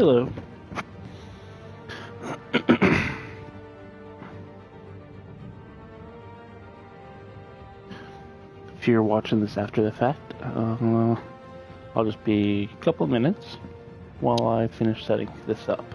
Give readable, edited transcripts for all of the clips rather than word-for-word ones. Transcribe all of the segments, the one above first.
Hello. If you're watching this after the fact, I'll just be a couple of minutes while I finish setting this up.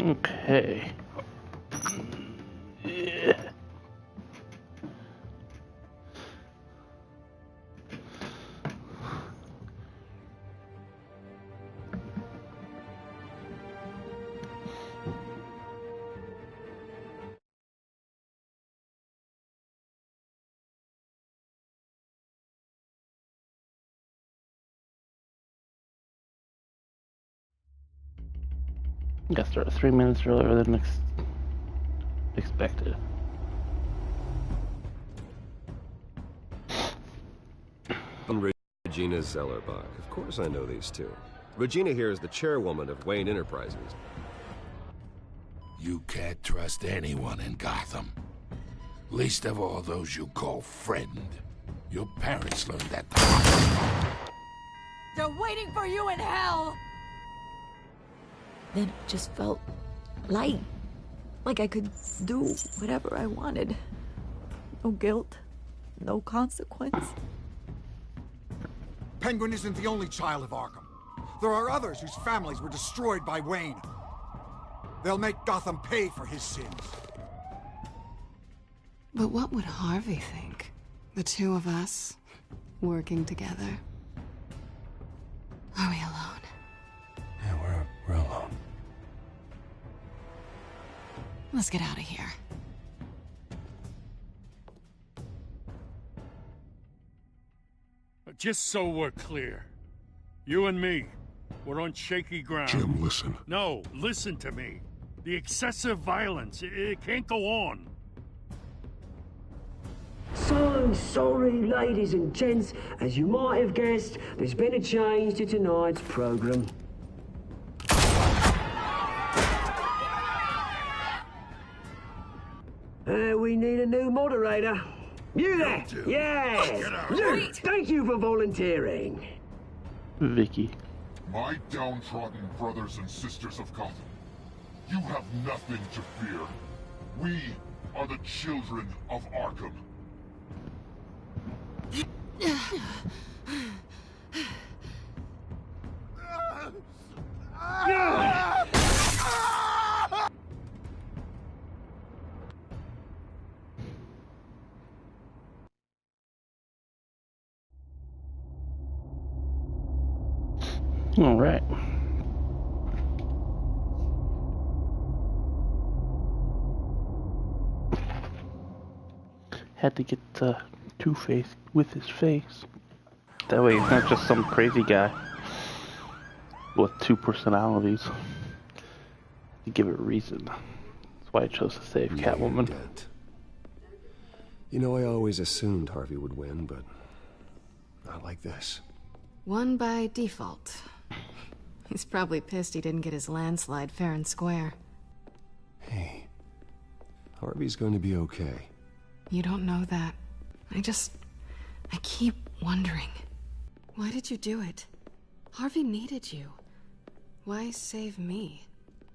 Okay. Yeah. Got started 3 minutes earlier than expected. Regina Zellerbach. Of course I know these two. Regina here is the chairwoman of Wayne Enterprises. You can't trust anyone in Gotham. Least of all those you call friend. Your parents learned that. They're waiting for you in hell! Then it just felt light. Like I could do whatever I wanted. No guilt. No consequence. Penguin isn't the only child of Arkham. There are others whose families were destroyed by Wayne. They'll make Gotham pay for his sins. But what would Harvey think? The two of us, working together. Are we alone? Yeah, we're alone. Let's get out of here. Just so we're clear, you and me, we're on shaky ground. Jim, listen. No, listen to me. The excessive violence, it can't go on. So sorry, ladies and gents. As you might have guessed, there's been a change to tonight's program. We need a new moderator. You there? Yeah! Luke, thank you for volunteering. Vicky. My downtrodden brothers and sisters of Gotham, you have nothing to fear. We are the children of Arkham. All right. Had to get Two-Face with his face. That way he's not just some crazy guy with two personalities. To give it a reason. That's why I chose to save Catwoman. You know, I always assumed Harvey would win, but not like this. Won by default. He's probably pissed he didn't get his landslide fair and square. Hey, Harvey's going to be okay. You don't know that. I keep wondering. Why did you do it? Harvey needed you. Why save me?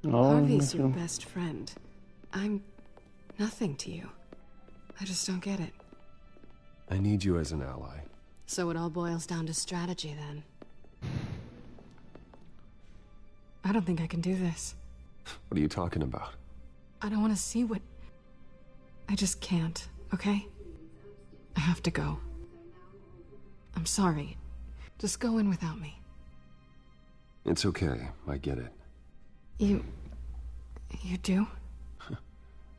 Harvey's your best friend. I'm nothing to you. I just don't get it. I need you as an ally. So it all boils down to strategy, then. I don't think I can do this. What are you talking about? I don't want to see what... I just can't, okay? I have to go. I'm sorry. Just go in without me. It's okay. I get it. You do?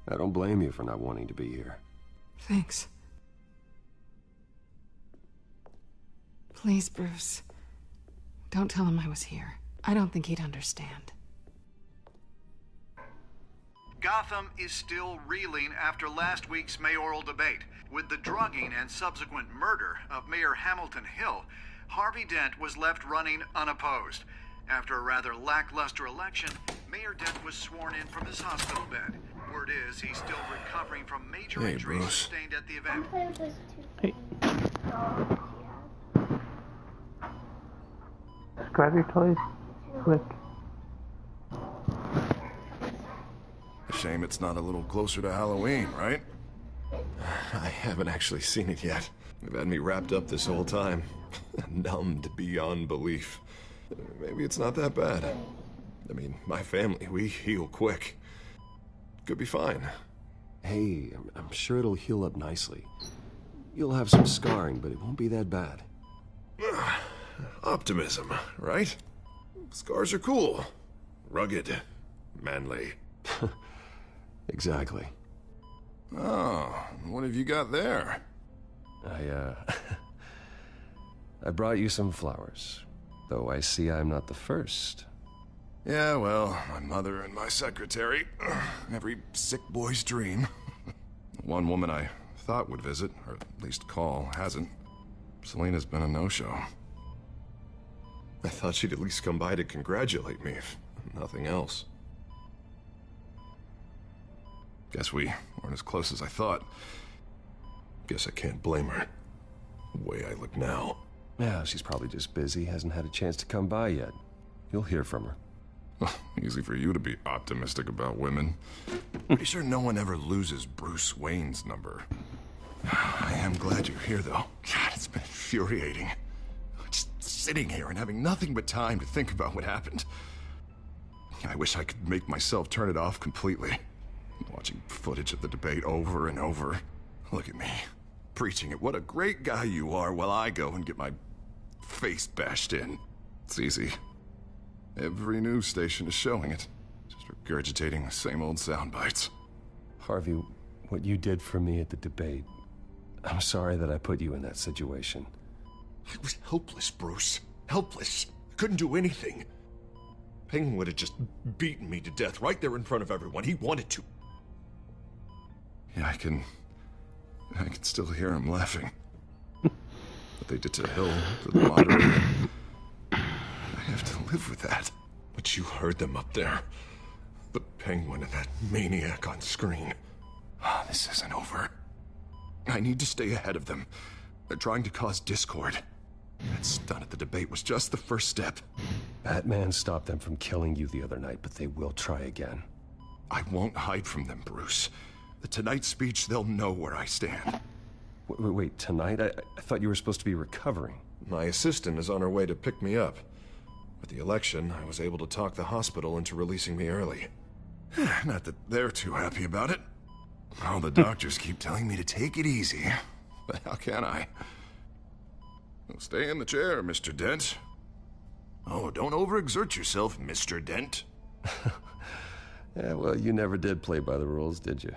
I don't blame you for not wanting to be here. Thanks. Please, Bruce. Don't tell him I was here. I don't think he'd understand. Gotham is still reeling after last week's mayoral debate. With the drugging and subsequent murder of Mayor Hamilton Hill, Harvey Dent was left running unopposed. After a rather lackluster election, Mayor Dent was sworn in from his hospital bed. Word is he's still recovering from major injuries sustained at the event. Hey. Grab your toys, quick. Shame it's not a little closer to Halloween, right? I haven't actually seen it yet. They've had me wrapped up this whole time. Numbed beyond belief. Maybe it's not that bad. I mean, my family, we heal quick. Could be fine. Hey, I'm sure it'll heal up nicely. You'll have some scarring, but it won't be that bad. Optimism, right? Scars are cool. Rugged. Manly. Exactly. Oh, what have you got there? I brought you some flowers. Though I see I'm not the first. Yeah, well, my mother and my secretary. Every sick boy's dream. One woman I thought would visit, or at least call, hasn't. Selena's been a no-show. I thought she'd at least come by to congratulate me, if nothing else. Guess we weren't as close as I thought. Guess I can't blame her. The way I look now. Yeah, she's probably just busy, hasn't had a chance to come by yet. You'll hear from her. Easy for you to be optimistic about women. Pretty sure no one ever loses Bruce Wayne's number. I am glad you're here, though. God, it's been infuriating. Just sitting here and having nothing but time to think about what happened. I wish I could make myself turn it off completely. Watching footage of the debate over and over. Look at me, preaching at what a great guy you are while I go and get my face bashed in. It's easy. Every news station is showing it. Just regurgitating the same old sound bites. Harvey, what you did for me at the debate, I'm sorry that I put you in that situation. I was helpless, Bruce. Helpless. Couldn't do anything. Penguin would have just beaten me to death right there in front of everyone. He wanted to. Yeah, I can still hear him laughing. What they did to Hill, to the moderator. I have to live with that. But you heard them up there. The Penguin and that maniac on screen. This isn't over. I need to stay ahead of them. They're trying to cause discord. That stunt at the debate was just the first step. Batman stopped them from killing you the other night, but they will try again. I won't hide from them, Bruce. The Tonight speech, they'll know where I stand. Wait, tonight? I thought you were supposed to be recovering. My assistant is on her way to pick me up. With the election, I was able to talk the hospital into releasing me early. Not that they're too happy about it. All the doctors keep telling me to take it easy. But how can I? Well, stay in the chair, Mr. Dent. Oh, don't overexert yourself, Mr. Dent. Yeah, well, you never did play by the rules, did you?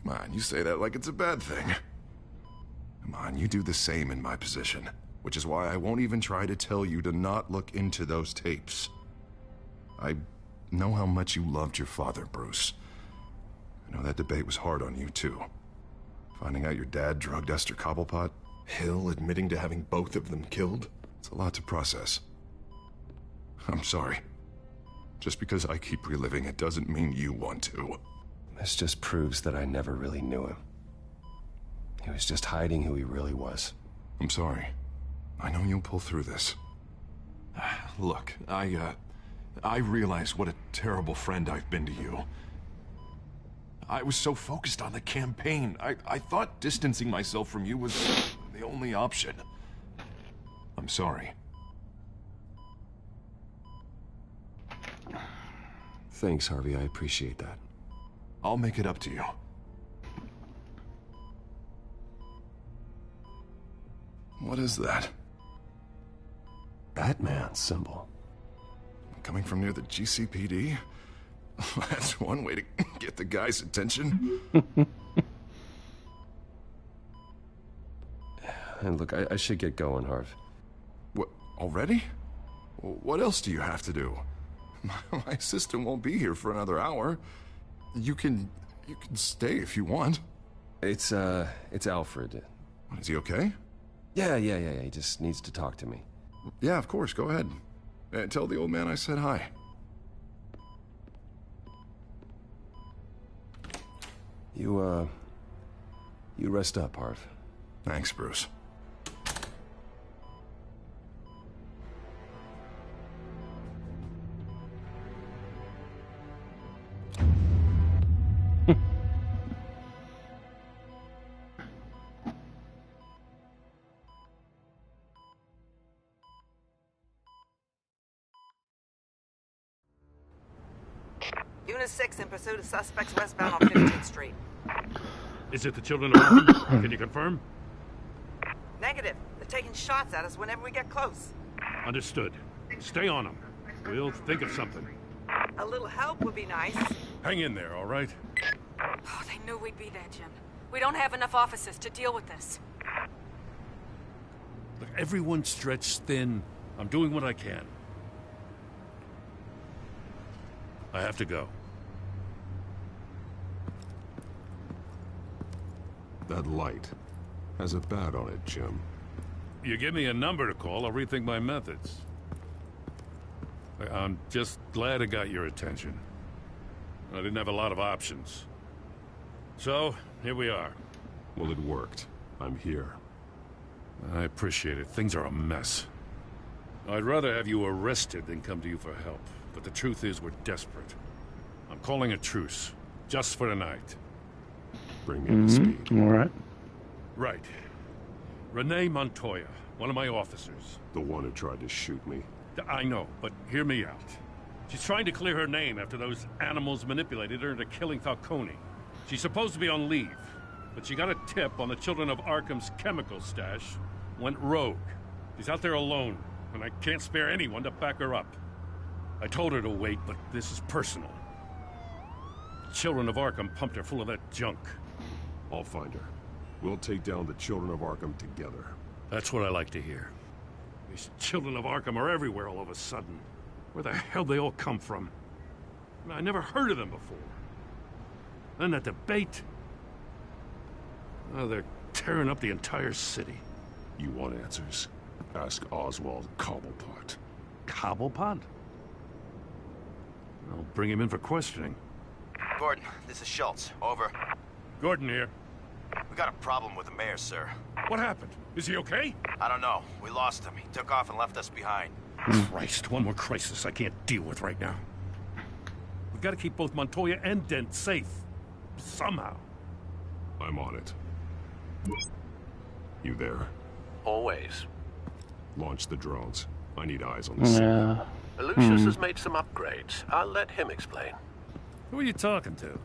Come on, you say that like it's a bad thing. Come on, you do the same in my position. Which is why I won't even try to tell you to not look into those tapes. I know how much you loved your father, Bruce. I know that debate was hard on you, too. Finding out your dad drugged Esther Cobblepot, Hill admitting to having both of them killed. It's a lot to process. I'm sorry. Just because I keep reliving it doesn't mean you want to. This just proves that I never really knew him. He was just hiding who he really was. I'm sorry. I know you'll pull through this. Look, I realize what a terrible friend I've been to you. I was so focused on the campaign. I thought distancing myself from you was the only option. I'm sorry. Thanks, Harvey. I appreciate that. I'll make it up to you. What is that? Batman's symbol. Coming from near the GCPD? That's one way to get the guy's attention. And look, I should get going, Harv. What, already? What else do you have to do? My assistant won't be here for another hour. You can stay if you want. It's Alfred. Is he okay? Yeah. He just needs to talk to me. Yeah, of course. Go ahead. Tell the old man I said hi. You rest up, Harv. Thanks, Bruce. Unit 6 in pursuit of suspects westbound on 15th Street. Is it the children of Arkham? Can you confirm? Negative. They're taking shots at us whenever we get close. Understood. Stay on them. We'll think of something. A little help would be nice. Hang in there, all right? Oh, they knew we'd be there, Jim. We don't have enough officers to deal with this. Look, everyone's stretched thin. I'm doing what I can. I have to go. That light has a bat on it, Jim. You give me a number to call, I'll rethink my methods. I'm just glad it got your attention. I didn't have a lot of options. So, here we are. Well, it worked. I'm here. I appreciate it. Things are a mess. I'd rather have you arrested than come to you for help. But the truth is, we're desperate. I'm calling a truce. Just for tonight. Bring me up to speed. All right. Right. Renee Montoya, one of my officers. The one who tried to shoot me. I know, but hear me out. She's trying to clear her name after those animals manipulated her into killing Falcone. She's supposed to be on leave, but she got a tip on the Children of Arkham's chemical stash, went rogue. She's out there alone, and I can't spare anyone to back her up. I told her to wait, but this is personal. The Children of Arkham pumped her full of that junk. I'll find her. We'll take down the Children of Arkham together. That's what I like to hear. These Children of Arkham are everywhere all of a sudden. Where the hell they all come from? I never heard of them before. Then that debate. Oh, they're tearing up the entire city. You want answers? Ask Oswald Cobblepot. Cobblepot? I'll bring him in for questioning. Gordon, this is Schultz. Over. Gordon here. We got a problem with the mayor, sir. What happened? Is he okay? I don't know. We lost him. He took off and left us behind. Christ, one more crisis I can't deal with right now. We've got to keep both Montoya and Dent safe. Somehow. I'm on it. You there? Always. Launch the drones. I need eyes on the scene. Lucius has made some upgrades. I'll let him explain. Who are you talking to?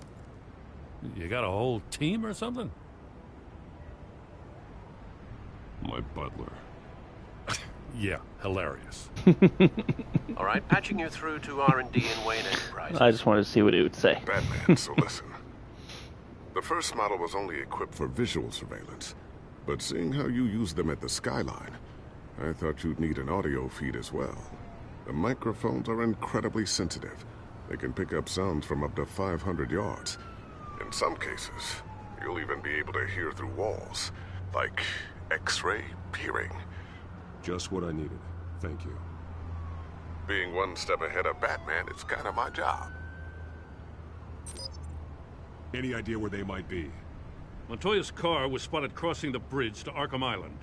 You got a whole team or something? My butler. Yeah, hilarious. All right, patching you through to R&D and Wayne Enterprises. I just wanted to see what it would say. Batman, so listen. The first model was only equipped for visual surveillance, but seeing how you use them at the Skyline, I thought you'd need an audio feed as well. The microphones are incredibly sensitive. They can pick up sounds from up to 500 yards. In some cases, you'll even be able to hear through walls, like X-ray peering. Just what I needed. Thank you. Being one step ahead of Batman, it's kind of my job. Any idea where they might be? Montoya's car was spotted crossing the bridge to Arkham Island.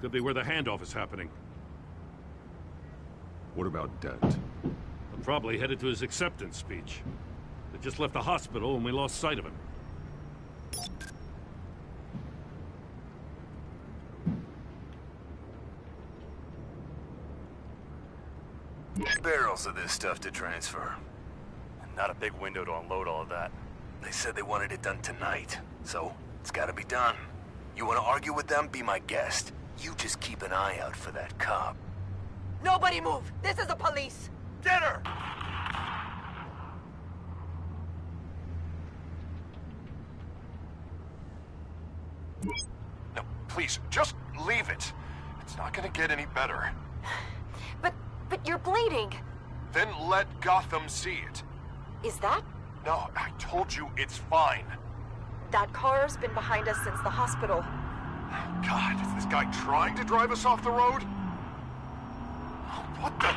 Could be where the handoff is happening. What about Dent? I'm probably headed to his acceptance speech. They just left the hospital and we lost sight of him. Barrels of this stuff to transfer. And not a big window to unload all of that. They said they wanted it done tonight, so it's gotta be done. You wanna argue with them? Be my guest. You just keep an eye out for that cop. Nobody move! This is the police! Get her! No, please, just leave it. It's not gonna get any better. But you're bleeding. Then let Gotham see it. Is that No, I told you it's fine. That car's been behind us since the hospital. God, is this guy trying to drive us off the road? What the?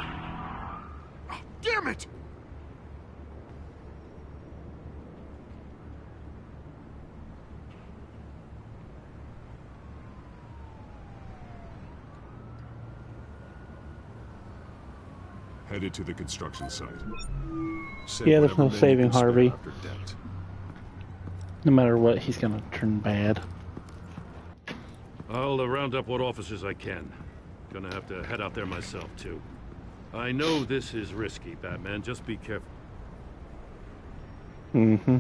Oh, damn it! Headed to the construction site. Yeah, there's no saving Harvey. No matter what, he's gonna turn bad. I'll round up what officers I can. Gonna have to head out there myself, too. I know this is risky, Batman. Just be careful. Mm-hmm.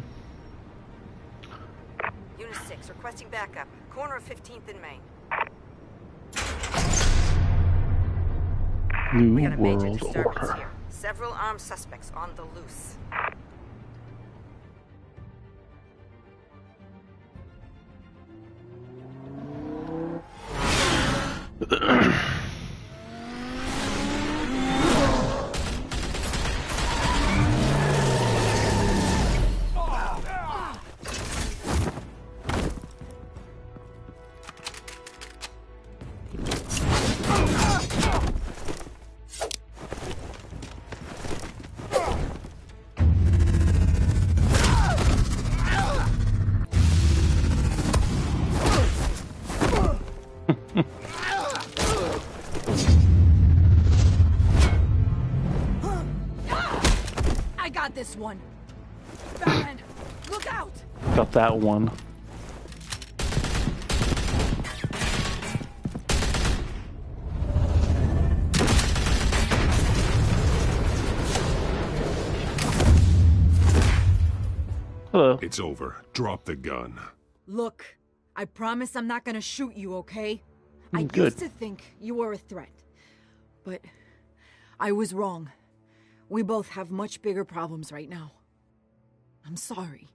Unit 6, requesting backup. Corner of 15th and Main. We got a major World disturbance Order. here. Several armed suspects on the loose. I got this one. Batman, look out! Got that one. Hello. It's over. Drop the gun. Look, I promise I'm not gonna shoot you, okay? I Good. used to think you were a threat, but I was wrong. We both have much bigger problems right now. I'm sorry.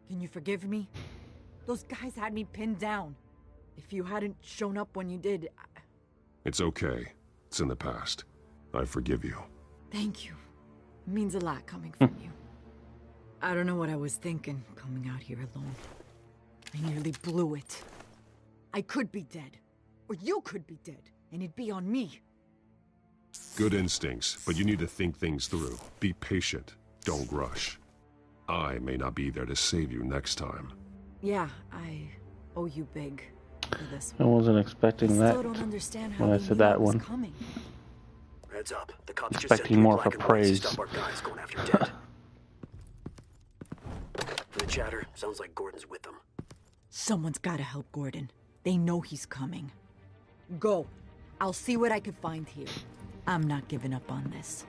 Can you forgive me? Those guys had me pinned down. If you hadn't shown up when you did, It's okay. It's in the past. I forgive you. thank you. It means a lot coming from you. I don't know what I was thinking coming out here alone. I nearly blew it. I could be dead. Or you could be dead, and it'd be on me. Good instincts, but you need to think things through. Be patient. Don't rush. I may not be there to save you next time. Yeah, I owe you big for this I one. wasn't expecting I that still don't understand how when I they said knew that was one. coming. Heads up. The cops just Expecting sent me more a for black and white praise. to stop our guys going after Dent. The chatter sounds like Gordon's with them. Someone's gotta help Gordon. They know he's coming. Go. I'll see what I can find here. I'm not giving up on this.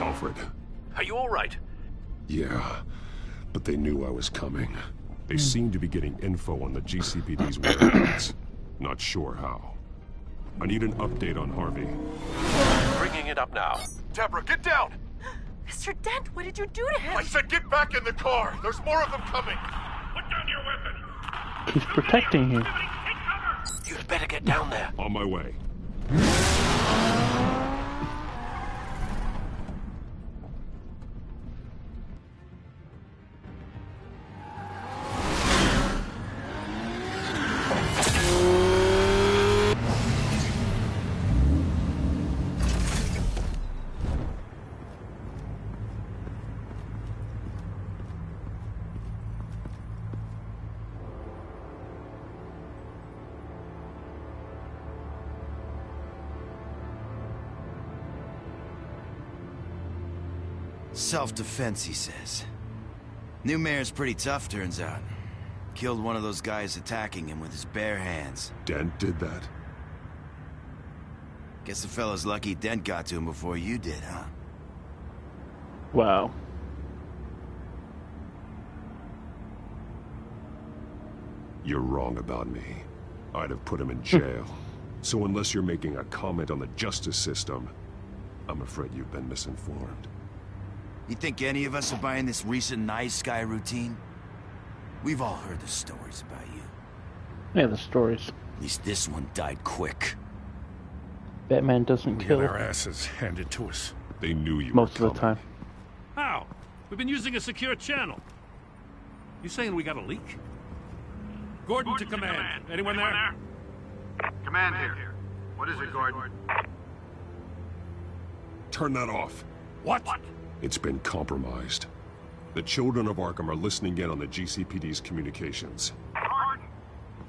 Alfred. Are you all right? Yeah, but they knew I was coming. They seem to be getting info on the GCPD's whereabouts. Not sure how. I need an update on Harvey. Bringing it up now. Deborah, get down! Mr. Dent, what did you do to him? I said get back in the car! There's more of them coming! Put down your weapon! He's protecting you. You'd better get down there. On my way. Self-defense, he says. New mayor's pretty tough, turns out. Killed one of those guys attacking him with his bare hands. Dent did that? Guess the fella's lucky Dent got to him before you did, huh? Wow. You're wrong about me. I'd have put him in jail. So unless you're making a comment on the justice system, I'm afraid you've been misinformed. You think any of us are buying this recent nice guy routine? We've all heard the stories about you. Yeah, the stories. At least this one died quick. Batman doesn't We kill had our asses handed to us. They knew you most were of the time. How? We've been using a secure channel. You saying we got a leak? Gordon to command. Anyone there? Command here. What is it, Gordon? Turn that off. What? It's been compromised. The children of Arkham are listening in on the GCPD's communications. Gordon!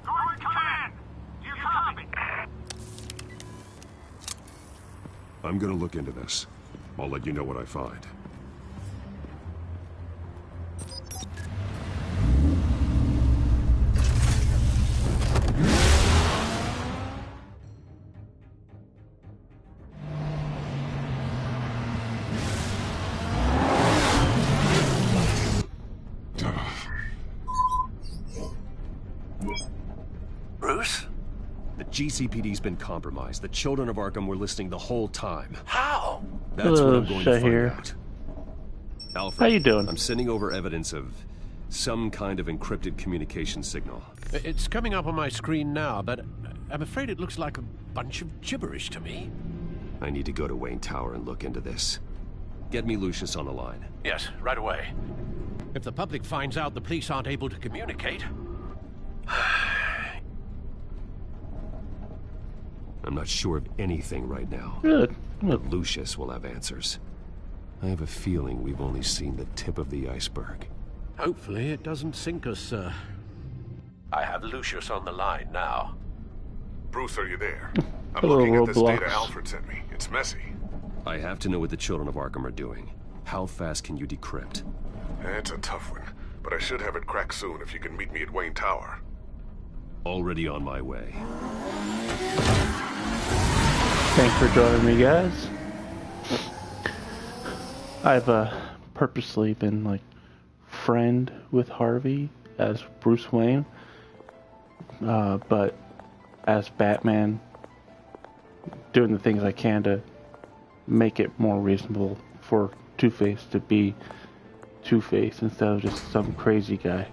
Gordon, command! Do you copy? I'm gonna look into this. I'll let you know what I find. Bruce? The GCPD's been compromised. The children of Arkham were listening the whole time. How? That's what I'm going to find Shahir. out. Alfred, How you doing? I'm sending over evidence of some kind of encrypted communication signal. It's coming up on my screen now, but I'm afraid it looks like a bunch of gibberish to me. I need to go to Wayne Tower and look into this. Get me Lucius on the line. Yes, right away. If the public finds out the police aren't able to communicate... I'm not sure of anything right now. Good. But Lucius will have answers. I have a feeling we've only seen the tip of the iceberg. Hopefully it doesn't sink us, sir. I have Lucius on the line now. Bruce, are you there? I'm Hello, looking at this Roblox. data Alfred sent me. It's messy. I have to know what the children of Arkham are doing. How fast can you decrypt? It's a tough one, but I should have it cracked soon if you can meet me at Wayne Tower. Already on my way. Thanks for joining me, guys. I've purposely been like friend with Harvey as Bruce Wayne, but as Batman, doing the things I can to make it more reasonable for Two-Face to be Two-Face instead of just some crazy guy.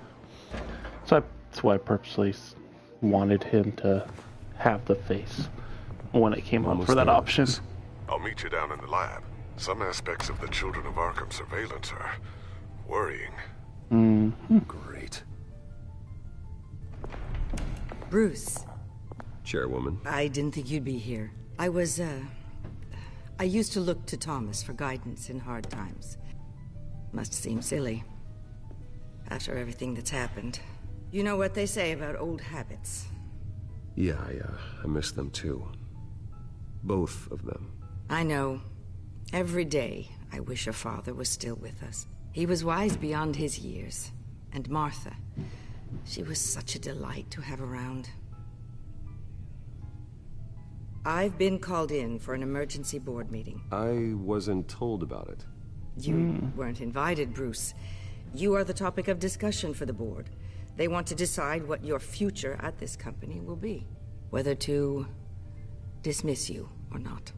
So that's why I purposely wanted him to have the face when it came up for that option. I'll meet you down in the lab. Some aspects of the Children of Arkham surveillance are worrying. Great. Bruce. Chairwoman. I didn't think you'd be here. I used to look to Thomas for guidance in hard times. Must seem silly. After everything that's happened. You know what they say about old habits. Yeah, I miss them too. Both of them. I know. Every day, I wish your father was still with us. He was wise beyond his years. And Martha, she was such a delight to have around. I've been called in for an emergency board meeting. I wasn't told about it. You weren't invited, Bruce. You are the topic of discussion for the board. They want to decide what your future at this company will be. Whether to dismiss you or not.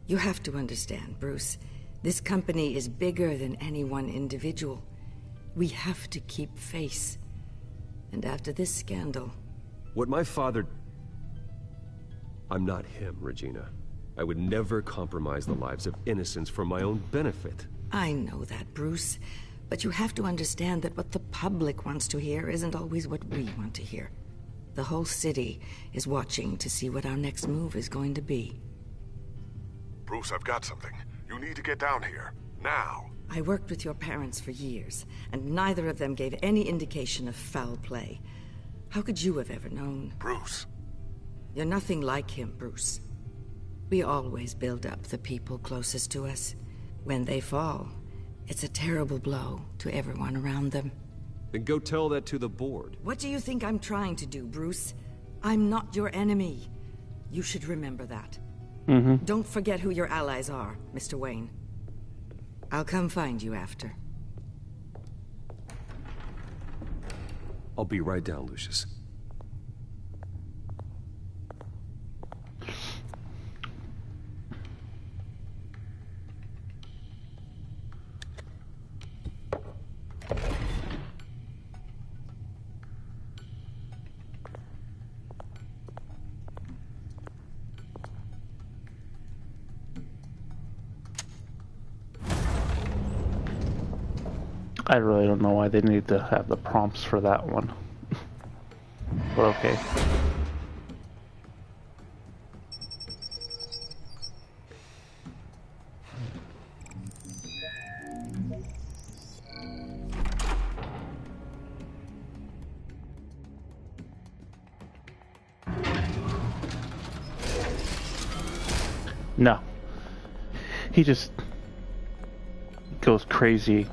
You have to understand, Bruce. This company is bigger than any one individual. We have to keep face. And after this scandal... What my father... I'm not him, Regina. I would never compromise the lives of innocents for my own benefit. I know that, Bruce. But you have to understand that what the public wants to hear isn't always what we want to hear. The whole city is watching to see what our next move is going to be. Bruce, I've got something. You need to get down here. Now. I worked with your parents for years, and neither of them gave any indication of foul play. How could you have ever known? Bruce. You're nothing like him, Bruce. We always build up the people closest to us. When they fall, it's a terrible blow to everyone around them. Then go tell that to the board. What do you think I'm trying to do, Bruce? I'm not your enemy. You should remember that. Don't forget who your allies are, Mr. Wayne. I'll come find you after. I'll be right down, Lucius. I really don't know why they need to have the prompts for that one. But okay. No. He just goes crazy,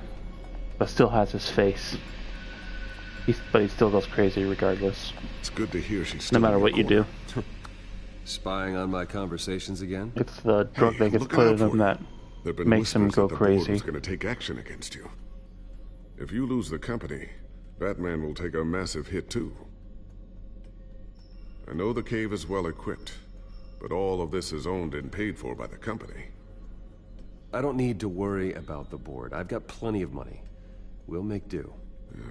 but still has his face. But he still goes crazy regardless. It's good to hear she's no matter what you do. Spying on my conversations again? It's the drug that gets put in him that makes him go crazy. Is going to take action against you. If you lose the company, Batman will take a massive hit too. I know the cave is well equipped, but all of this is owned and paid for by the company. I don't need to worry about the board. I've got plenty of money. We'll make do.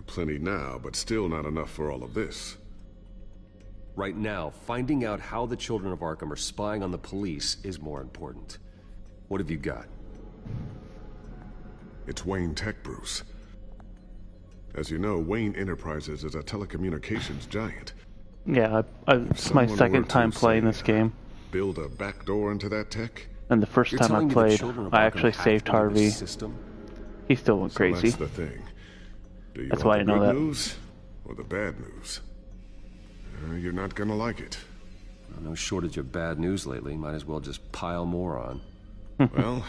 Plenty now, but still not enough for all of this. Right now, finding out how the children of Arkham are spying on the police is more important. What have you got? It's Wayne Tech, Bruce. As you know, Wayne Enterprises is a telecommunications giant. Yeah, it's my second time playing this game. Build a backdoor into that tech? And the first time I played, I actually saved Harvey. He still went crazy. That's the thing. Do you That's want why I know the good that. news or the bad news? You're not gonna like it. No shortage of bad news lately. Might as well just pile more on. Well,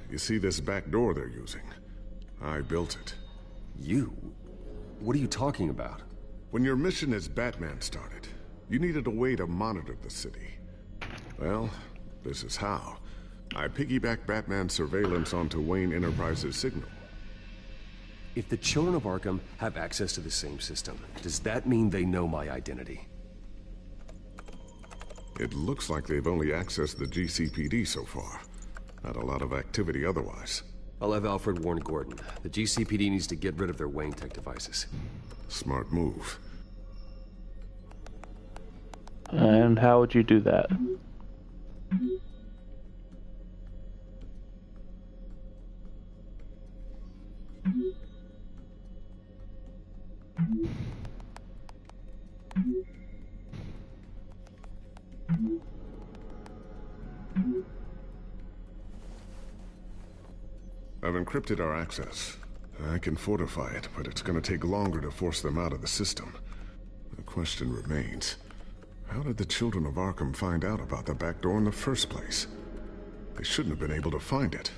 you see this back door they're using? I built it. You? What are you talking about? When your mission as Batman started, you needed a way to monitor the city. Well, this is how. I piggybacked Batman's surveillance onto Wayne Enterprises' signal. If the children of Arkham have access to the same system, does that mean they know my identity? It looks like they've only accessed the GCPD so far. Not a lot of activity otherwise. I'll have Alfred warn Gordon. The GCPD needs to get rid of their Wayne Tech devices. Smart move. And how would you do that? I've encrypted our access. I can fortify it, but it's gonna take longer to force them out of the system. The question remains, how did the children of Arkham find out about the back door in the first place? They shouldn't have been able to find it.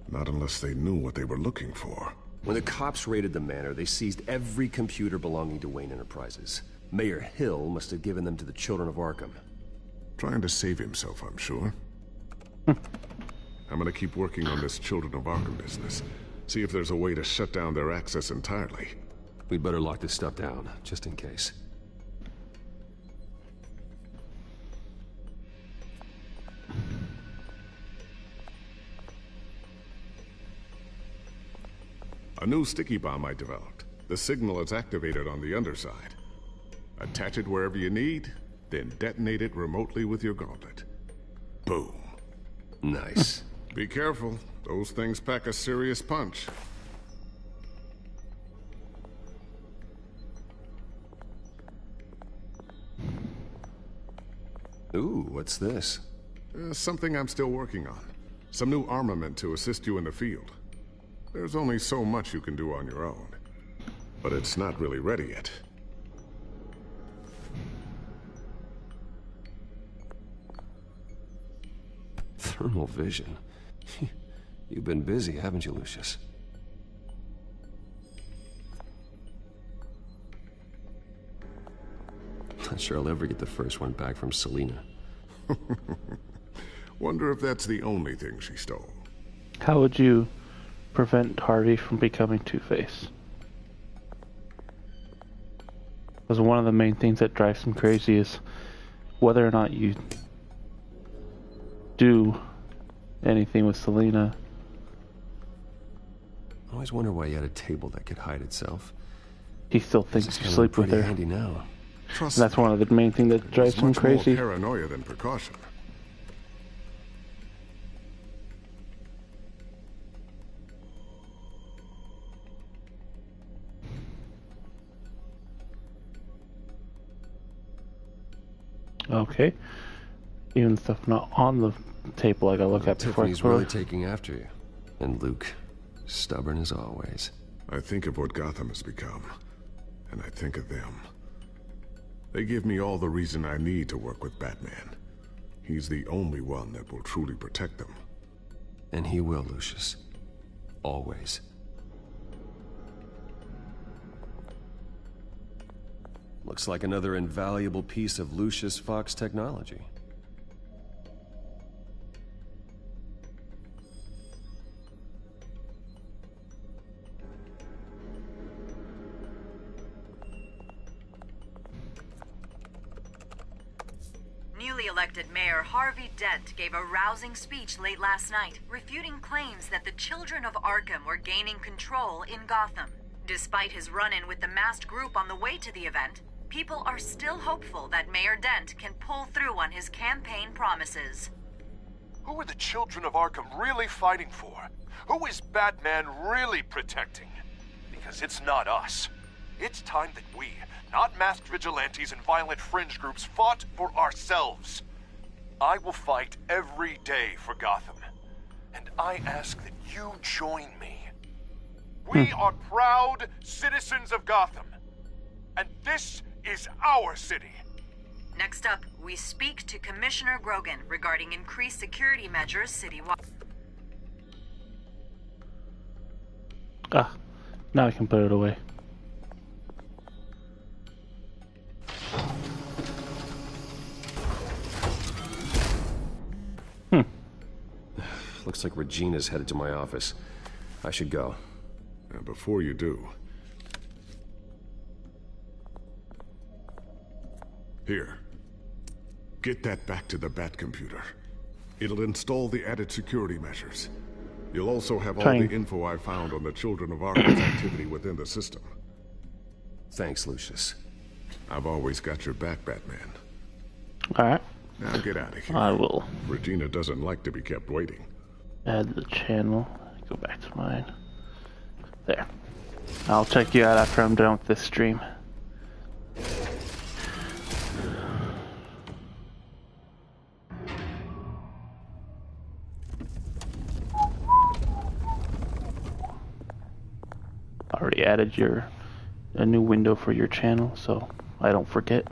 Not unless they knew what they were looking for. When the cops raided the manor, they seized every computer belonging to Wayne Enterprises. Mayor Hill must have given them to the children of Arkham. Trying to save himself, I'm sure. I'm gonna keep working on this Children of Arkham business. See if there's a way to shut down their access entirely. We'd better lock this stuff down, just in case. A new sticky bomb I developed. The signal is activated on the underside. Attach it wherever you need, then detonate it remotely with your gauntlet. Boom. Nice. Be careful. Those things pack a serious punch. Ooh, what's this? Something I'm still working on. Some new armament to assist you in the field. There's only so much you can do on your own. But it's not really ready yet. Thermal vision. You've been busy, haven't you, Lucius? Not sure I'll ever get the first one back from Selina. Wonder if that's the only thing she stole. How would you prevent Harvey from becoming Two-Face? Because one of the main things that drives him crazy is whether or not you do anything with Selina. I always wonder why you had a table that could hide itself. He still thinks you sleep with her. Handy now. Trust that's one of the main things that drives him crazy. More paranoia than precaution. Okay. Even stuff not on the table I gotta look at before I Tiffany's really taking after you. And Luke, stubborn as always. I think of what Gotham has become, and I think of them. They give me all the reason I need to work with Batman. He's the only one that will truly protect them. And he will, Lucius. Always. Looks like another invaluable piece of Lucius Fox technology. Newly elected Mayor Harvey Dent gave a rousing speech late last night, refuting claims that the children of Arkham were gaining control in Gotham. Despite his run-in with the masked group on the way to the event, people are still hopeful that Mayor Dent can pull through on his campaign promises. Who are the children of Arkham really fighting for? Who is Batman really protecting? Because it's not us. It's time that we, not masked vigilantes and violent fringe groups, fought for ourselves. I will fight every day for Gotham. And I ask that you join me. We are proud citizens of Gotham. And this is our city. Next up, we speak to Commissioner Grogan regarding increased security measures citywide. Ah, now I can put it away. Looks like Regina's headed to my office. I should go. And before you do... Here. Get that back to the Bat computer. It'll install the added security measures. You'll also have all the info I found on the Children of Arkham's activity within the system. Thanks, Lucius. I've always got your back, Batman. Alright. Now get out of here. I will. Regina doesn't like to be kept waiting. Add the channel. Go back to mine. There. I'll check you out after I'm done with this stream. Already added a new window for your channel, so I don't forget.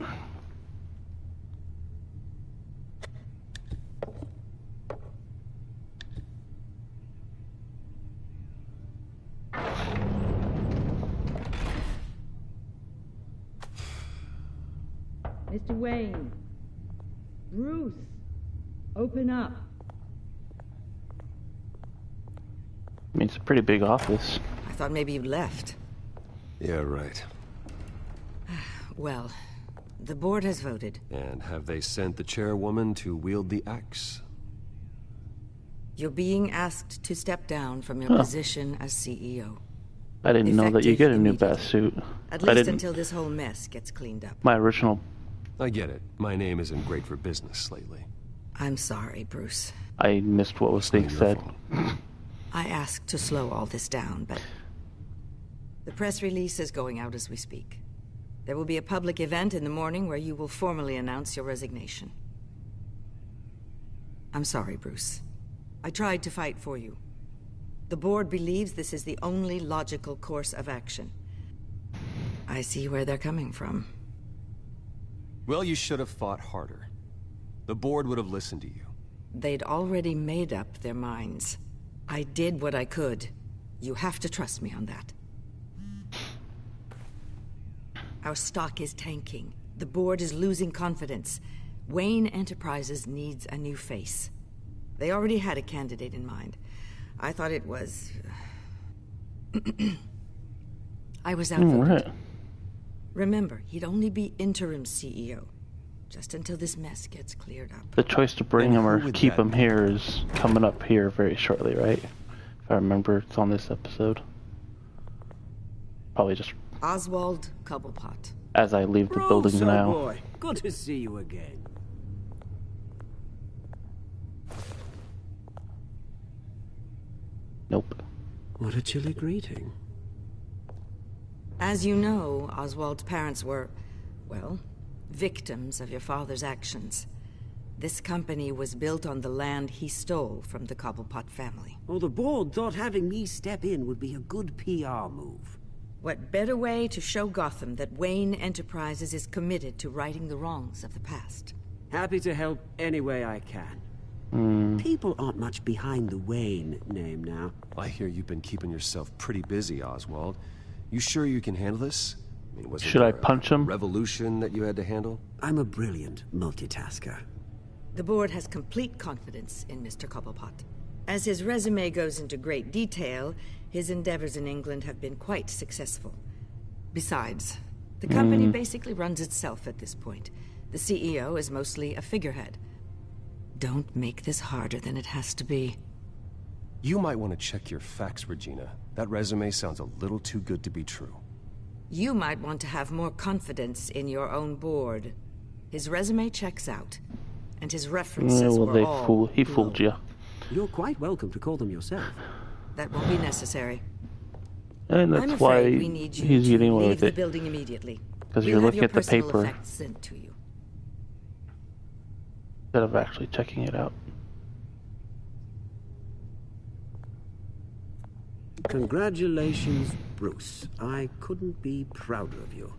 Mr. Wayne. Bruce. Open up. I mean, it's a pretty big office. I thought maybe you left. Yeah, right. Well, the board has voted. And have they sent the chairwoman to wield the axe? You're being asked to step down from your position as CEO. I didn't know that you get a new bat suit. At least until this whole mess gets cleaned up. My original... I get it. My name isn't great for business lately. I'm sorry, Bruce. I missed what was being said. I asked to slow all this down, but... The press release is going out as we speak. There will be a public event in the morning where you will formally announce your resignation. I'm sorry, Bruce. I tried to fight for you. The board believes this is the only logical course of action. I see where they're coming from. Well, you should have fought harder. The board would have listened to you. They'd already made up their minds. I did what I could. You have to trust me on that. Our stock is tanking. The board is losing confidence. Wayne Enterprises needs a new face. They already had a candidate in mind. I thought it was... I was outvoted. Right. Remember, he'd only be interim CEO. Just until this mess gets cleared up. The choice to bring him or keep him here is coming up here very shortly, right? If I remember, it's on this episode. Probably just... Oswald Cobblepot. As I leave the building now. Boy, good to see you again. Nope. What a chilly greeting. As you know, Oswald's parents were, well, victims of your father's actions. This company was built on the land he stole from the Cobblepot family. Well, the board thought having me step in would be a good PR move. What better way to show Gotham that Wayne Enterprises is committed to righting the wrongs of the past? Happy to help any way I can. People aren't much behind the Wayne name now. I hear you've been keeping yourself pretty busy, Oswald. You sure you can handle this? I mean, Should I punch him? Revolution that you had to handle? I'm a brilliant multitasker. The board has complete confidence in Mr. Cobblepot. As his resume goes into great detail, his endeavors in England have been quite successful. Besides, the company basically runs itself at this point. The CEO is mostly a figurehead. Don't make this harder than it has to be. You might want to check your facts, Regina. That resume sounds a little too good to be true. You might want to have more confidence in your own board. His resume checks out, and his references were all he fooled you. You're quite welcome to call them yourself. That won't be necessary. And that's why we need you he's to getting away leave with the it. building immediately. Because you're looking at the paper effects sent to you. instead of actually checking it out. Congratulations, Bruce. I couldn't be prouder of you.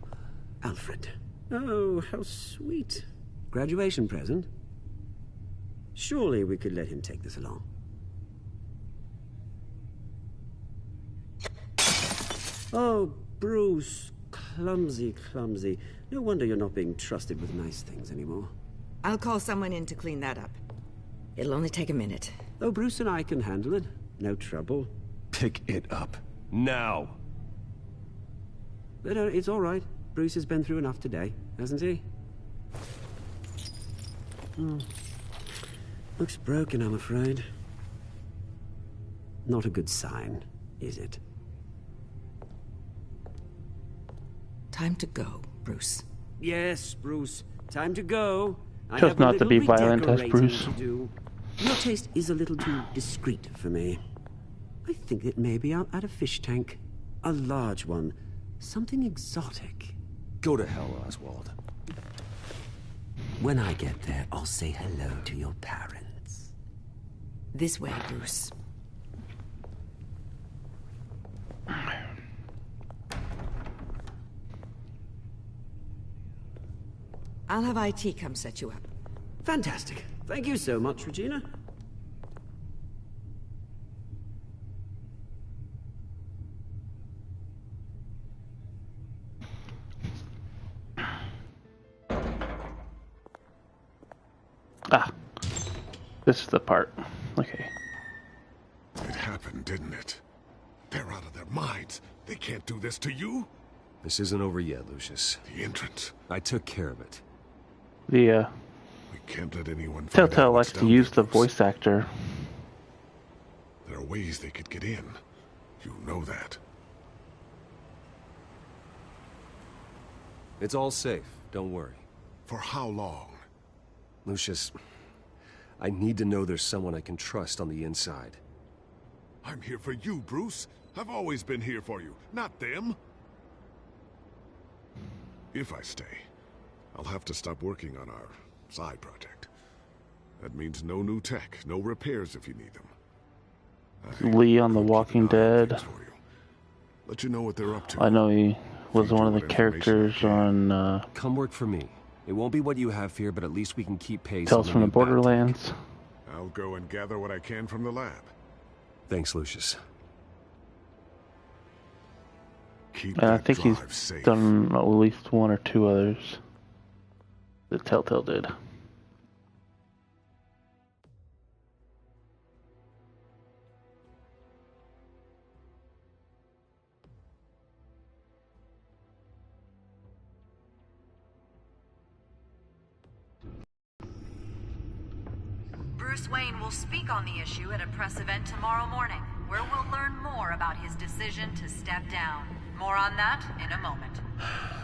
Alfred. Oh, how sweet. Graduation present? Surely we could let him take this along. Oh, Bruce. Clumsy, clumsy. No wonder you're not being trusted with nice things anymore. I'll call someone in to clean that up. It'll only take a minute. Oh, Bruce and I can handle it. No trouble. Pick it up. Now! But it's all right. Bruce has been through enough today, hasn't he? Looks broken, I'm afraid. Not a good sign, is it? Time to go, Bruce. Yes, Bruce. Time to go. Just not to be violent as Bruce. Your taste is a little too discreet for me. I think that maybe I'll add a fish tank. A large one. Something exotic. Go to hell, Oswald. When I get there, I'll say hello to your parents. This way, Bruce. I'll have IT come set you up. Fantastic. Thank you so much, Regina. Ah. This is the part. Okay. It happened, didn't it? They're out of their minds. They can't do this to you. This isn't over yet, Lucius. The entrance. I took care of it. We can't let anyone find Telltale out likes what's to down use there, the voice actor. There are ways they could get in. You know that. It's all safe. Don't worry. For how long? Lucius, I need to know there's someone I can trust on the inside. I'm here for you, Bruce. I've always been here for you, not them. If I stay, I'll have to stop working on our side project. That means no new tech, no repairs if you need them. Lee on The Walking Dead. Let you know what they're up to. I know he was one of the characters on Come work for me. It won't be what you have here, but at least we can keep pace. Tales from the Borderlands. I'll go and gather what I can from the lab. Thanks, Lucius. And I think he's done at least one or two others that Telltale did. Bruce Wayne will speak on the issue at a press event tomorrow morning, where we'll learn more about his decision to step down. More on that in a moment.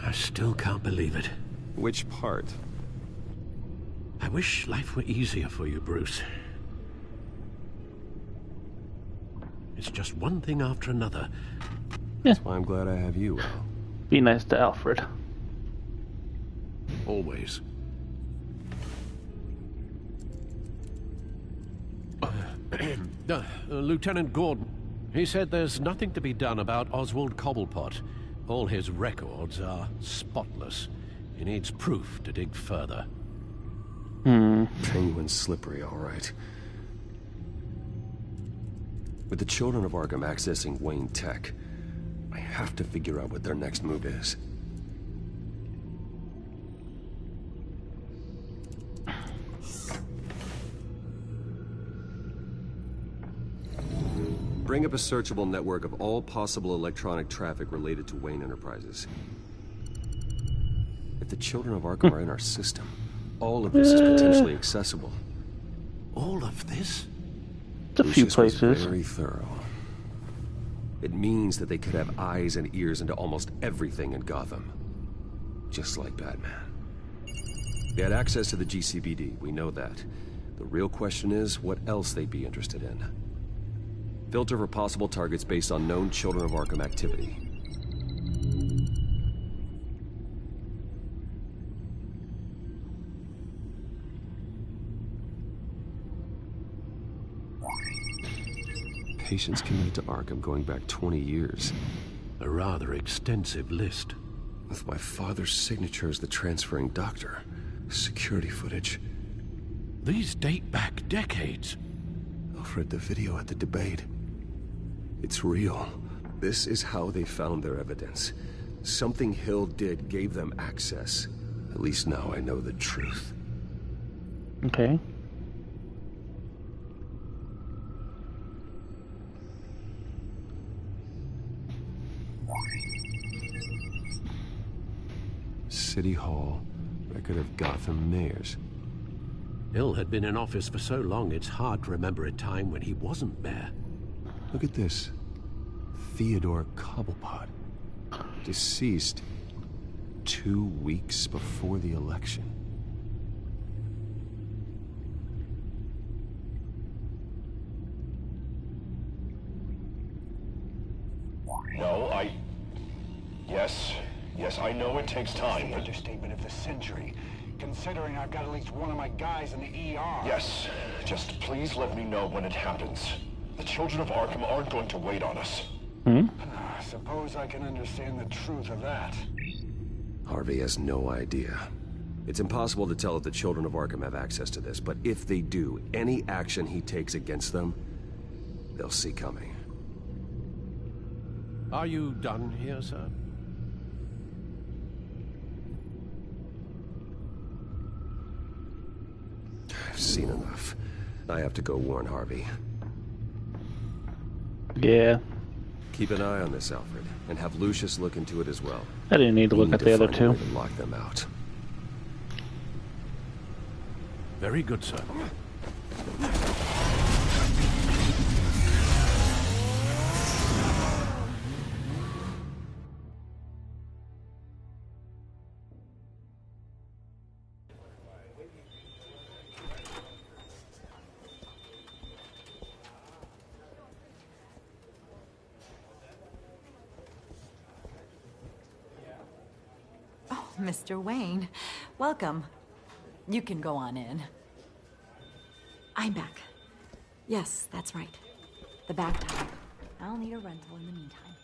I still can't believe it. Which part? I wish life were easier for you, Bruce. It's just one thing after another. That's why I'm glad I have you, Al. Be nice to Alfred. always. Lieutenant Gordon, he said there's nothing to be done about Oswald Cobblepot. All his records are spotless. He needs proof to dig further. Penguin's slippery, all right. With the children of Arkham accessing Wayne Tech, I have to figure out what their next move is. Bring up a searchable network of all possible electronic traffic related to Wayne Enterprises. If the children of Arkham are in our system, all of this is potentially accessible. All of this? It's a few places. Was very thorough. It means that they could have eyes and ears into almost everything in Gotham. Just like Batman. They had access to the GCPD, we know that. The real question is, what else they'd be interested in. Filter for possible targets based on known Children of Arkham activity. Patients committed to Arkham going back 20 years. A rather extensive list. With my father's signature as the transferring doctor. Security footage. These date back decades. Alfred, the video at the debate. It's real. This is how they found their evidence. Something Hill did gave them access. At least now I know the truth. Okay. City Hall, record of Gotham mayors. Hill had been in office for so long, it's hard to remember a time when he wasn't mayor. Look at this. Theodore Cobblepot. Deceased 2 weeks before the election. No, Yes, I know it takes time. The understatement of the century, considering I've got at least one of my guys in the ER. Yes, just please let me know when it happens. The children of Arkham aren't going to wait on us. Suppose I can understand the truth of that. Harvey has no idea. It's impossible to tell if the children of Arkham have access to this, but if they do, any action he takes against them, they'll see coming. Are you done here, sir? I've seen enough. I have to go warn Harvey. Yeah. Keep an eye on this, Alfred, and have Lucius look into it as well. I didn't need to look at the other two. Lock them out. Very good, sir. Mr. Wayne, welcome. You can go on in. I'm back. Yes, that's right. The back tire. I'll need a rental in the meantime.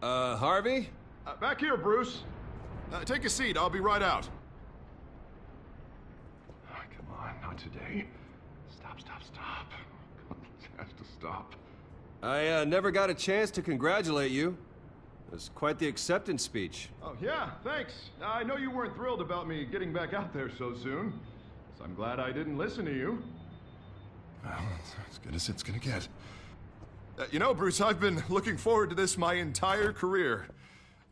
Harvey? Back here, Bruce. Take a seat. I'll be right out. Oh, come on, not today. Stop. It has to stop. I never got a chance to congratulate you. It was quite the acceptance speech. Oh, yeah, thanks. I know you weren't thrilled about me getting back out there so soon. So I'm glad I didn't listen to you. Well, it's as good as it's gonna get. You know, Bruce, I've been looking forward to this my entire career.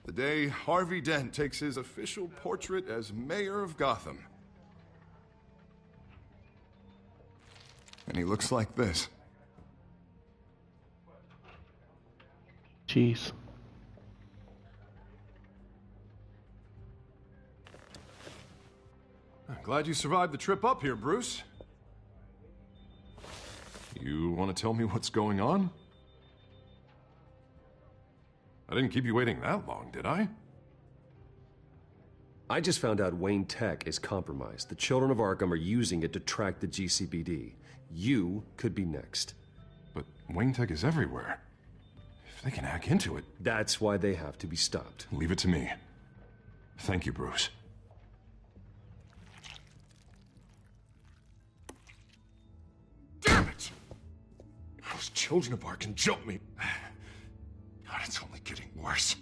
The day Harvey Dent takes his official portrait as mayor of Gotham. And he looks like this. Jeez. I'm glad you survived the trip up here, Bruce. You want to tell me what's going on? I didn't keep you waiting that long, did I? I just found out Wayne Tech is compromised. The children of Arkham are using it to track the GCPD. You could be next. But Wayne Tech is everywhere. If they can hack into it... That's why they have to be stopped. Leave it to me. Thank you, Bruce. Damn it! Those children of Arkham jumped me. God, it's only getting worse.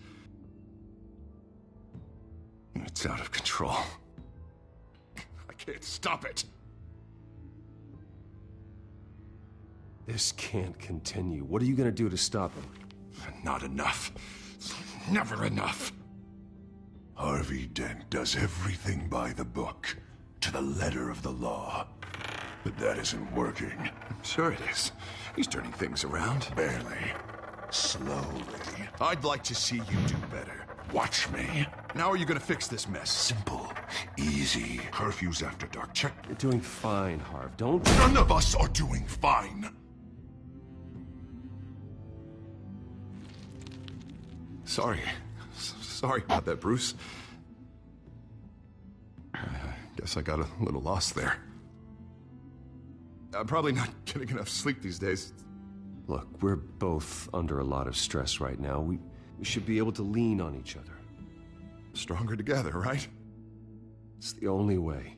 It's out of control. I can't stop it. This can't continue. What are you gonna do to stop him? Not enough. Never enough. Harvey Dent does everything by the book, to the letter of the law. But that isn't working. Sure it is. He's turning things around. Barely. Slowly. I'd like to see you do better. Watch me. Now are you gonna fix this mess? Simple. Easy. Curfews after dark. Check. You're doing fine, Harv. Don't... None of us are doing fine. Sorry. Sorry about that, Bruce. Guess I got a little lost there. I'm probably not getting enough sleep these days. Look, we're both under a lot of stress right now. We should be able to lean on each other. Stronger together, right? It's the only way.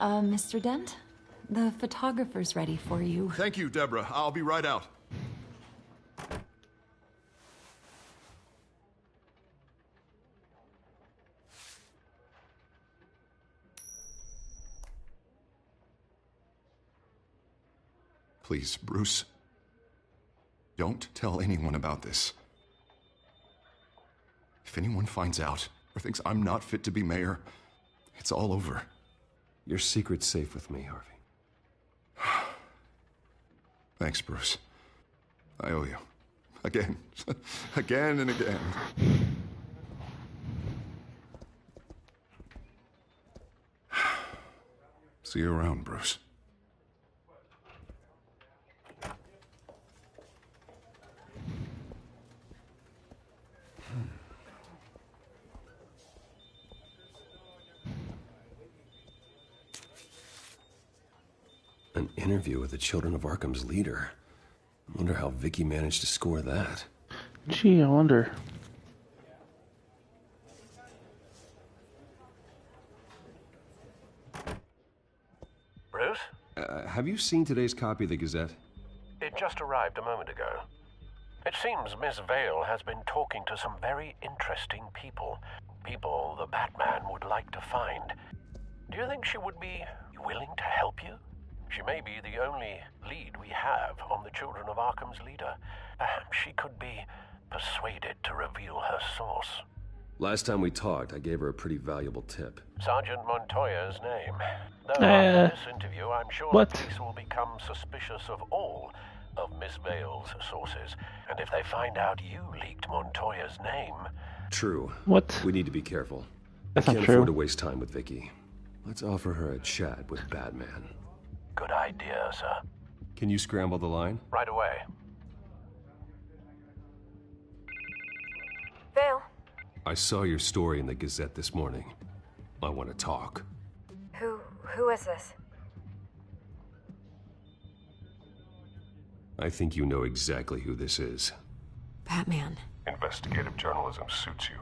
Mr. Dent? The photographer's ready for you. Thank you, Deborah. I'll be right out. Please, Bruce. Don't tell anyone about this. If anyone finds out or thinks I'm not fit to be mayor, it's all over. Your secret's safe with me, Harvey. Thanks, Bruce. I owe you. Again. Again and again. See you around, Bruce. An interview with the Children of Arkham's leader. I wonder how Vicky managed to score that. Gee, I wonder. Bruce? Have you seen today's copy of the Gazette? It just arrived a moment ago. It seems Miss Vale has been talking to some very interesting people. People the Batman would like to find. Do you think she would be willing to help you? She may be the only lead we have on the Children of Arkham's leader. Perhaps she could be persuaded to reveal her source. Last time we talked, I gave her a pretty valuable tip. Sergeant Montoya's name. Though after this interview, I'm sure the police will become suspicious of all of Miss Vale's sources. And if they find out you leaked Montoya's name... True. What? We need to be careful. That's I not can't true. afford to waste time with Vicky. Let's offer her a chat with Batman. Good idea, sir. Can you scramble the line? Right away. Vale. I saw your story in the Gazette this morning. I want to talk. Who is this? I think you know exactly who this is. Batman. Investigative journalism suits you.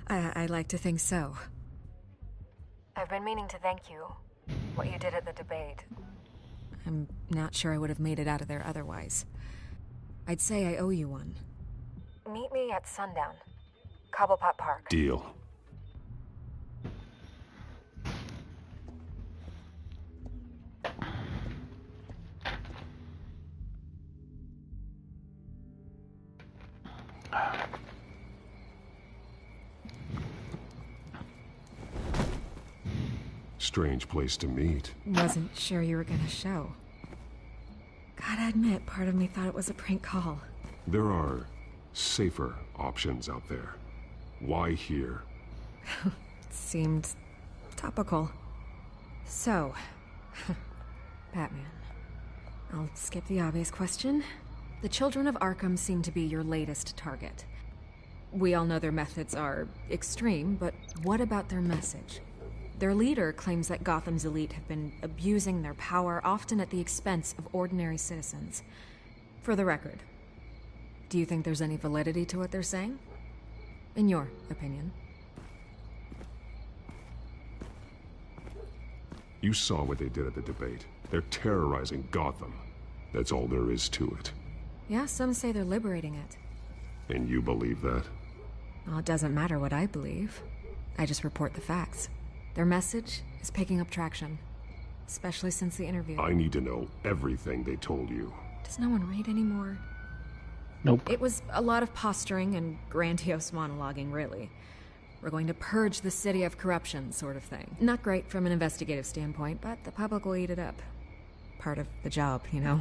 I like to think so. I've been meaning to thank you. What you did at the debate. I'm not sure I would have made it out of there otherwise. I'd say I owe you one. Meet me at sundown. Cobblepot Park. Deal. Strange place to meet. Wasn't sure you were gonna show. Gotta admit, part of me thought it was a prank call. There are safer options out there. Why here? Seemed topical. So, Batman. I'll skip the obvious question. The Children of Arkham seem to be your latest target. We all know their methods are extreme, but what about their message? Their leader claims that Gotham's elite have been abusing their power, often at the expense of ordinary citizens. For the record, do you think there's any validity to what they're saying? In your opinion? You saw what they did at the debate. They're terrorizing Gotham. That's all there is to it. Yeah, some say they're liberating it. And you believe that? Well, it doesn't matter what I believe. I just report the facts. Their message is picking up traction, especially since the interview. I need to know everything they told you. Does no one read anymore? Nope. It was a lot of posturing and grandiose monologuing, really. We're going to purge the city of corruption, sort of thing. Not great from an investigative standpoint, but the public will eat it up. Part of the job, you know?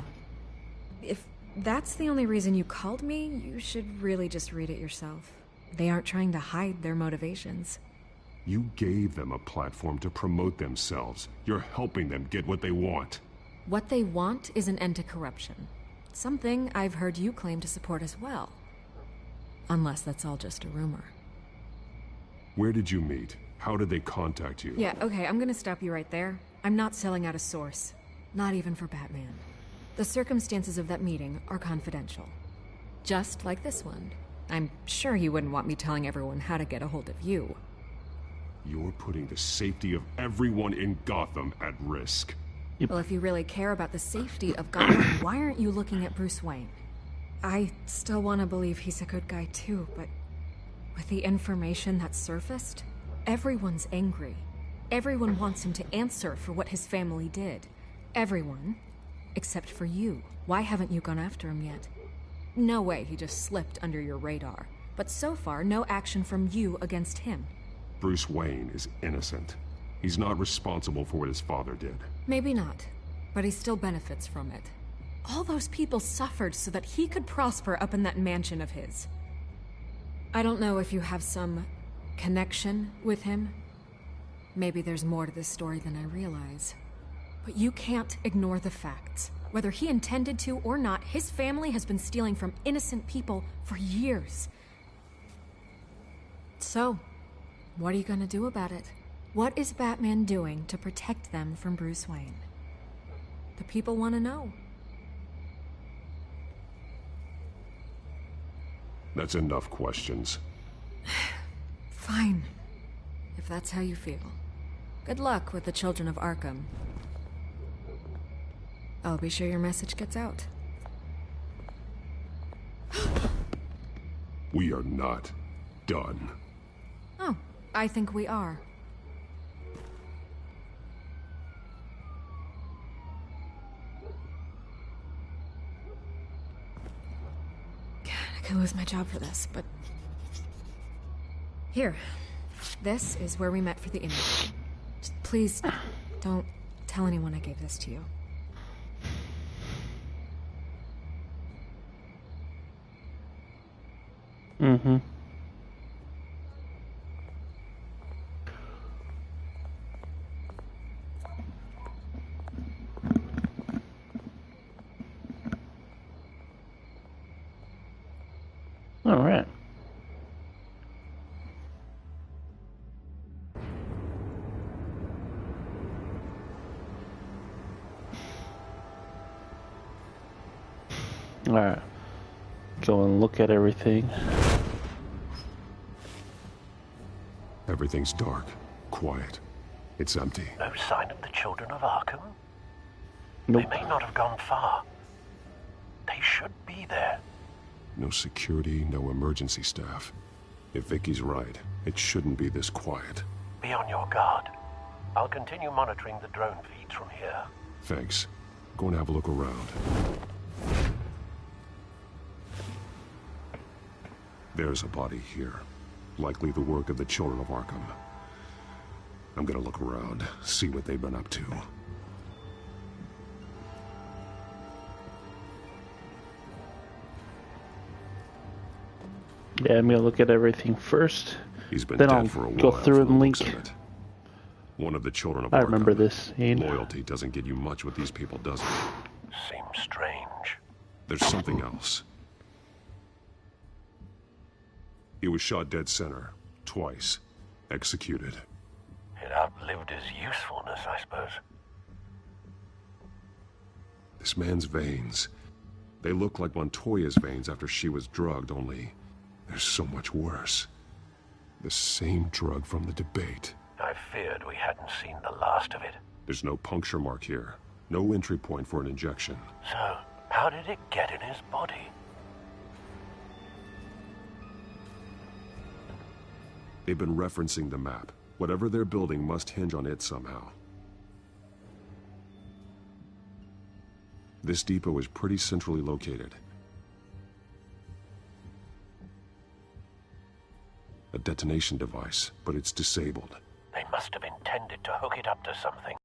If that's the only reason you called me, you should really just read it yourself. They aren't trying to hide their motivations. You gave them a platform to promote themselves. You're helping them get what they want. What they want is an end to corruption. Something I've heard you claim to support as well. Unless that's all just a rumor. Where did you meet? How did they contact you? Yeah, okay, I'm gonna stop you right there. I'm not selling out a source. Not even for Batman. The circumstances of that meeting are confidential. Just like this one. I'm sure you wouldn't want me telling everyone how to get a hold of you. You're putting the safety of everyone in Gotham at risk. Well, if you really care about the safety of Gotham, why aren't you looking at Bruce Wayne? I still want to believe he's a good guy too, but with the information that surfaced, everyone's angry. Everyone wants him to answer for what his family did. Everyone, except for you. Why haven't you gone after him yet? No way he just slipped under your radar. But so far, no action from you against him. Bruce Wayne is innocent. He's not responsible for what his father did. Maybe not, but he still benefits from it. All those people suffered so that he could prosper up in that mansion of his. I don't know if you have some connection with him. Maybe there's more to this story than I realize. But you can't ignore the facts. Whether he intended to or not, his family has been stealing from innocent people for years. So, what are you gonna do about it? What is Batman doing to protect them from Bruce Wayne? The people want to know. That's enough questions. Fine. If that's how you feel. Good luck with the Children of Arkham. I'll be sure your message gets out. We are not done. Oh, I think we are. I could lose my job for this, but... Here. This is where we met for the interview. Just please, don't tell anyone I gave this to you. Mm-hmm. All right. All right. Go and look at everything. Everything's dark, quiet. It's empty. No sign of the Children of Arkham? Nope. They may not have gone far. They should be there. No security, no emergency staff. If Vicky's right, it shouldn't be this quiet. Be on your guard. I'll continue monitoring the drone feeds from here. Thanks. Go and have a look around. There's a body here. Likely the work of the Children of Arkham. I'm gonna look around, see what they've been up to. Yeah, I'm gonna look at everything first. He's been then dead I'll for a go while, through from the and looks link. of it. One of the Children of I Arkham. remember this scene. Loyalty doesn't get you much with these people, does it? Seems strange. There's something else. He was shot dead center, twice, executed. It outlived his usefulness, I suppose. This man's veins, they look like Montoya's veins after she was drugged, only they're so much worse. The same drug from the debate. I feared we hadn't seen the last of it. There's no puncture mark here. No entry point for an injection. So, how did it get in his body? They've been referencing the map. Whatever they're building must hinge on it somehow. This depot is pretty centrally located. A detonation device, but it's disabled. They must have intended to hook it up to something.